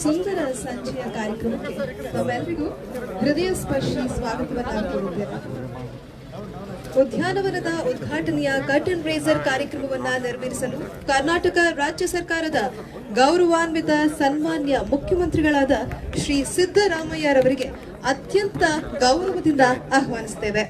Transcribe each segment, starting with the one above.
ಸುಂದರ ಸಂಜೆಯ ಕಾರ್ಯಕ್ರಮಕ್ಕೆ ನಾವೆಲ್ಲರಿಗೂ ಹೃದಯ ಸ್ಪರ್ಶಿ ಸ್ವಾಗತವನ್ನು ಕೋರುತ್ತೇವೆ. ಉದ್ಯಾನವನದ ಉದ್ಘಾಟನೆಯ ಕರ್ಟನ್ ರೇಸರ್ ಕಾರ್ಯಕ್ರಮವನ್ನ ನೆರವೇರಿಸಲು ಕರ್ನಾಟಕ ರಾಜ್ಯ ಸರ್ಕಾರದ ಗೌರವಾನ್ವಿತ ಸನ್ಮಾನ್ಯ ಮುಖ್ಯಮಂತ್ರಿಗಳಾದ ಶ್ರೀ ಸಿದ್ದರಾಮಯ್ಯರವರಿಗೆ ಅತ್ಯಂತ ಗೌರವದಿಂದ ಆಹ್ವಾನಿಸುತ್ತೇವೆ.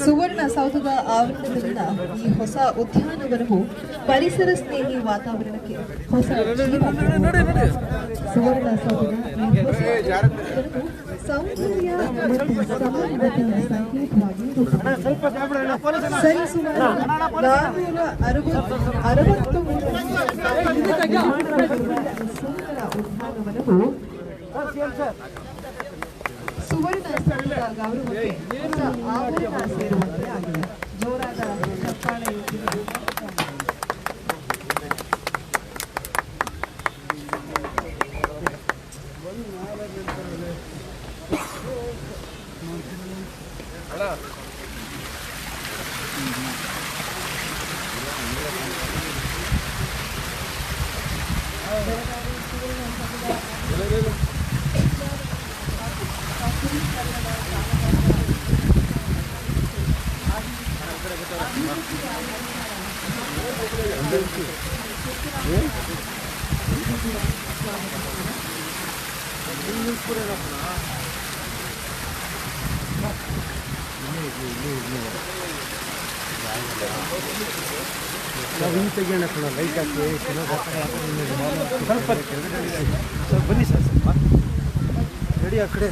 ಸುವರ್ಣ ಸೌಧದ ಆವರಣದಲ್ಲಿನ ಈ ಹೊಸ ಉದ್ಯಾನವನವು ಪರಿಸರ ಸ್ನೇಹಿ ವಾತಾವರಣಕ್ಕೆ ಹೊಸ ಸುವರ್ಣ ಸೌಧದ ಸೌಂದರ್ಯ ಮತ್ತು ಸಮನ್ವತೆಯ ಸಂಕೇತವಾಗಿ ಸರಿಸುಮಾರು 463 ಸುಂದರ ಉದ್ಯಾನವನವು ಸುವರ್ಣ ಸ್ಥಳದ ಗೌರವಕ್ಕೆ ಹೊಸ ಆವರಣ ಸೇರುವಂತೆ ಆಗಿದೆ. ಜೋರಾದ ಚಪ್ಪಾಳೆ. ತೆಗಿಯೋಣ ಲೈಟ್ ಹಾಕಿ ಸ್ವಲ್ಪ ಬನ್ನಿ ಸರ್, ಸ್ವಲ್ಪ ರೆಡಿ ಆ ಕಡೆ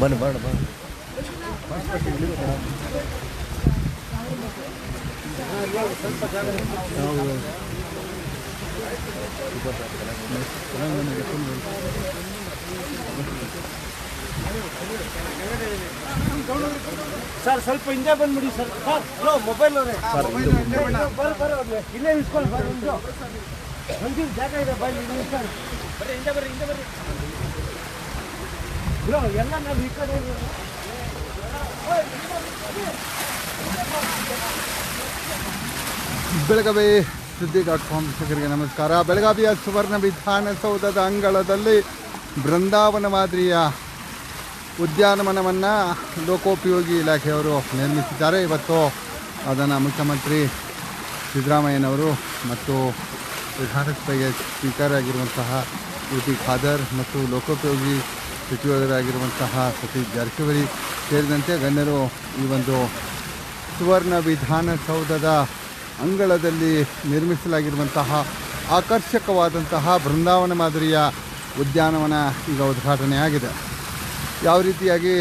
ಬನ್ನಿ ಬಣ್ಣ ಬಣ್ಣ ಸ್ವಲ್ಪ ಜಾಗ ಸರ್, ಸ್ವಲ್ಪ ಹಿಂದೆ ಬಂದ್ಬಿಡಿ ಸರ್. ಹಲೋ, ಮೊಬೈಲ್ ಇಲ್ಲೇ ಇಸ್ಕೊಳ್ಳಿ ಸರ್. ಒಂದು ಜಾಗ ಇದೆ, ಬರ್ರಿ ಹಿಂದೆ ಬರ್ರಿ ಬ್ರೋ. ಎಲ್ಲ ನಾವು ಈ ಕಡೆ ಬೆಳಗಾವಿ ಸುದ್ದಿ.com ವೀಕ್ಷಕರಿಗೆ ನಮಸ್ಕಾರ. ಬೆಳಗಾವಿಯ ಸುವರ್ಣ ವಿಧಾನಸೌಧದ ಅಂಗಳದಲ್ಲಿ ಬೃಂದಾವನ ಮಾದರಿಯ ಉದ್ಯಾನವನವನ್ನು ಲೋಕೋಪಯೋಗಿ ಇಲಾಖೆಯವರು ನಿರ್ಮಿಸಿದ್ದಾರೆ. ಇವತ್ತು ಅದನ್ನು ಮುಖ್ಯಮಂತ್ರಿ ಸಿದ್ದರಾಮಯ್ಯನವರು ಮತ್ತು ವಿಧಾನಸಭೆಗೆ ಸ್ಪೀಕರ್ ಆಗಿರುವಂತಹ ಯುಟಿ ಖಾದರ್ ಮತ್ತು ಲೋಕೋಪಯೋಗಿ ಸಚಿವರಾಗಿರುವಂತಹ ಸತೀಶ್ ಜಾರಕಿಹೊಳಿ ಸೇರಿದಂತೆ ಗಣ್ಯರು ಈ ಒಂದು ಸುವರ್ಣ ವಿಧಾನಸೌಧದ ಅಂಗಳದಲ್ಲಿ ನಿರ್ಮಿಸಲಾಗಿರುವಂತಹ ಆಕರ್ಷಕವಾದಂತಹ ಬೃಂದಾವನ ಮಾದರಿಯ ಉದ್ಯಾನವನ ಈಗ ಉದ್ಘಾಟನೆಯಾಗಿದೆ. ಯಾವ ರೀತಿಯಾಗಿ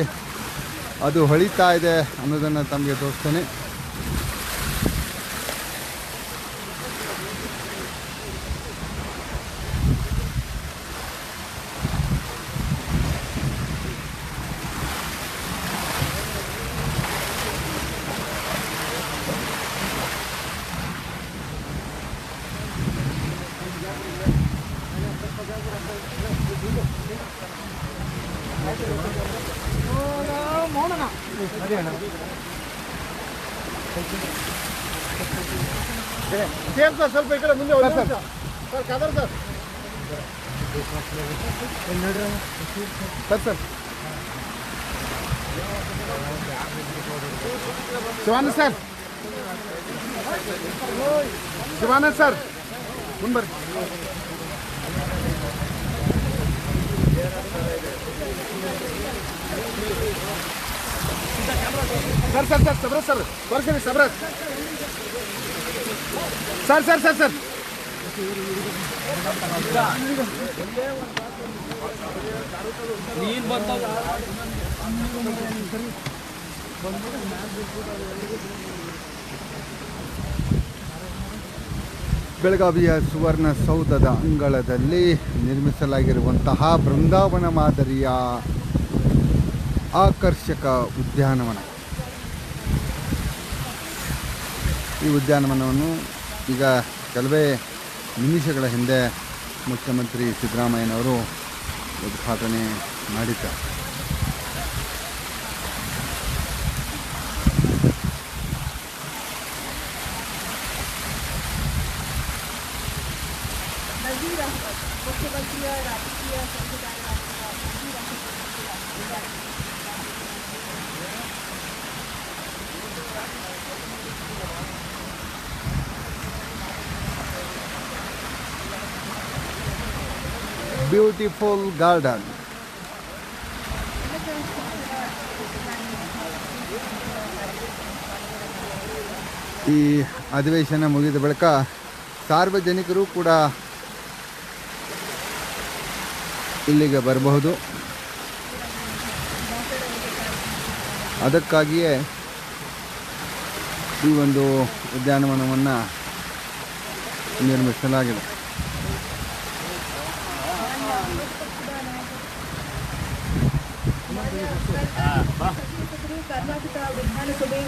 ಅದು ಹೊಳಿತಾ ಇದೆ ಅನ್ನೋದನ್ನು ತಮಗೆ ತೋರಿಸ್ತೇನೆ. ಸ್ವಲ್ಪ ಈ ಕಡೆ ಮುಂದೆ sir Khader sir Shivanand sir ಮುಂಬರ್ರಿ. ಸರ್ ಸಬ್ರತ್ ಸರ್ ತೋರಿಸಿ ಸಬ್ರತ್ ಸರ್ ನೀನು ಬಂದ ಬೆಳಗಾವಿಯ ಸುವರ್ಣಸೌಧದ ಅಂಗಳದಲ್ಲಿ ನಿರ್ಮಿಸಲಾಗಿರುವಂತಹ ಬೃಂದಾವನ ಮಾದರಿಯ ಆಕರ್ಷಕ ಉದ್ಯಾನವನ. ಈ ಉದ್ಯಾನವನವನ್ನು ಈಗ ಕೆಲವೇ ನಿಮಿಷಗಳ ಹಿಂದೆ ಮುಖ್ಯಮಂತ್ರಿ ಸಿದ್ದರಾಮಯ್ಯನವರು ಉದ್ಘಾಟನೆ ಮಾಡಿದ್ದಾರೆ. ಮುಖ್ಯಮಂತ್ರಿಯ ರಾಜಕೀಯ ಬ್ಯೂಟಿಫುಲ್ ಗಾರ್ಡನ್. ಈ ಅಧಿವೇಶನ ಮುಗಿದ ಬಳಿಕ ಸಾರ್ವಜನಿಕರು ಕೂಡ ಇಲ್ಲಿಗೆ ಬರಬಹುದು. ಅದಕ್ಕಾಗಿಯೇ ಈ ಒಂದು ಉದ್ಯಾನವನವನ್ನು ನಿರ್ಮಿಸಲಾಗಿದೆ. ಕರ್ನಾಟಕ ವಿಧಾನಸಭೆ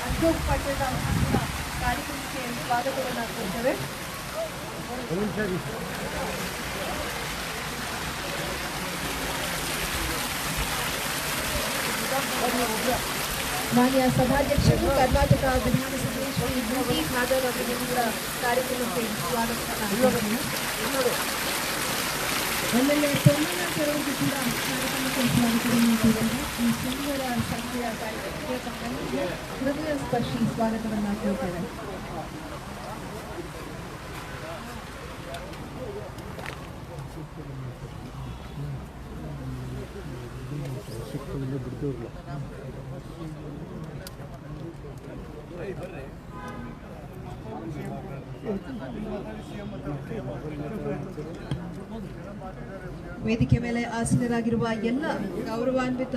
ಅಶೋಕ್ ಪಟ್ಟಣ ಕಾರ್ಯಕ್ರಮಕ್ಕೆ ಸ್ವಾಗತವನ್ನು ಕೊಡ್ತೇವೆ. ಮಾನ್ಯ ಸಭಾಧ್ಯಕ್ಷರು ಕರ್ನಾಟಕ ವಿಧಾನಸಭೆ ಶ್ರೀ ಯುಟಿ ಖಾದರ್ ಅವರಿಗೆ ಕೂಡ ಕಾರ್ಯಕ್ರಮಕ್ಕೆ ಸ್ವಾಗತವನ್ನು. ಆಮೇಲೆ ಸೋಮನಾಥ್ ಅವರಿಗೆ ಕೂಡ ಕಾರ್ಯಕ್ರಮಕ್ಕೆ ಸ್ವಾಗತವನ್ನು ಕೋರಿದ್ದಾರೆ. ಈ ಸುಂದರ ಸಂಖ್ಯೆಯ ಕಾರ್ಯಕ್ರಮಕ್ಕೆ ತಮ್ಮಲ್ಲಿ ಹೃದಯ ಸ್ಪರ್ಶಿ ಸ್ವಾಗತವನ್ನು ಕೋರ್ತೇವೆ. ವೇದಿಕೆ ಮೇಲೆ ಆಸೀನರಾಗಿರುವ ಎಲ್ಲ ಗೌರವಾನ್ವಿತ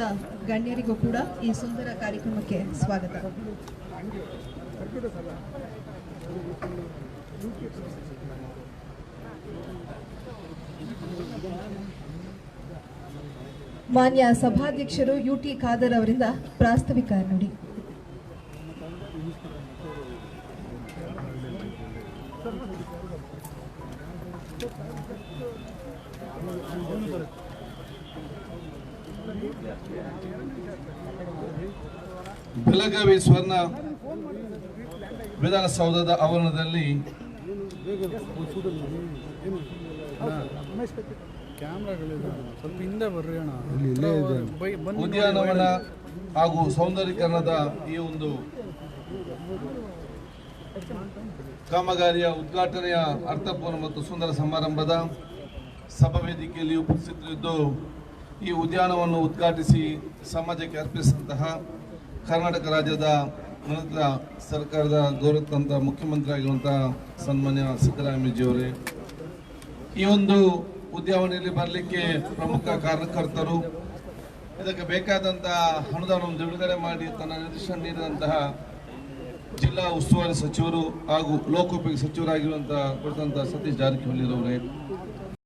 ಗಣ್ಯರಿಗೂ ಕೂಡ ಈ ಸುಂದರ ಕಾರ್ಯಕ್ರಮಕ್ಕೆ ಸ್ವಾಗತ. ಮಾನ್ಯ ಸಭಾಧ್ಯಕ್ಷರು ಯುಟಿ ಖಾದರ್ ಅವರಿಂದ ಪ್ರಾಸ್ತಾವಿಕ ನುಡಿ. ಬೆಳಗಾವಿ ಸ್ವರ್ಣ ವಿಧಾನಸೌಧದ ಆವರಣದಲ್ಲಿ ಉದ್ಯಾನವನ ಹಾಗೂ ಸೌಂದರ್ಯೀಕರಣದ ಈ ಒಂದು ಕಾಮಗಾರಿಯ ಉದ್ಘಾಟನೆಯ ಅರ್ಥಪೂರ್ಣ ಮತ್ತು ಸುಂದರ ಸಮಾರಂಭದ ಸಭಾ ವೇದಿಕೆಯಲ್ಲಿ ಉಪಸ್ಥಿತರಿದ್ದು ಈ ಉದ್ಯಾನವನ್ನು ಉದ್ಘಾಟಿಸಿ ಸಮಾಜಕ್ಕೆ ಅರ್ಪಿಸಿದಂತಹ ಕರ್ನಾಟಕ ರಾಜ್ಯದ ನಂತರ ಸರ್ಕಾರದ ಗೌರವಾನ್ವಿತ ಮುಖ್ಯಮಂತ್ರಿ ಆಗಿರುವಂತಹ ಸನ್ಮಾನ್ಯ ಸಿದ್ದರಾಮಯ್ಯಜಿಯವರೇ, ಈ ಒಂದು ಉದ್ಯಾನವನದಲ್ಲಿ ಬರಲಿಕ್ಕೆ ಪ್ರಮುಖ ಕಾರಣಕರ್ತರು, ಇದಕ್ಕೆ ಬೇಕಾದಂತಹ ಅನುದಾನವನ್ನು ಬಿಡುಗಡೆ ಮಾಡಿ ತನ್ನ ನಿರ್ದೇಶನ ನೀಡಿದಂತಹ ಜಿಲ್ಲಾ ಉಸ್ತುವಾರಿ ಸಚಿವರು ಹಾಗೂ ಲೋಕೋಪಯೋಗಿ ಸಚಿವರಾಗಿರುವಂತಹ ಸತೀಶ್ ಜಾರಕಿಹೊಳಿ ಅವರೇ,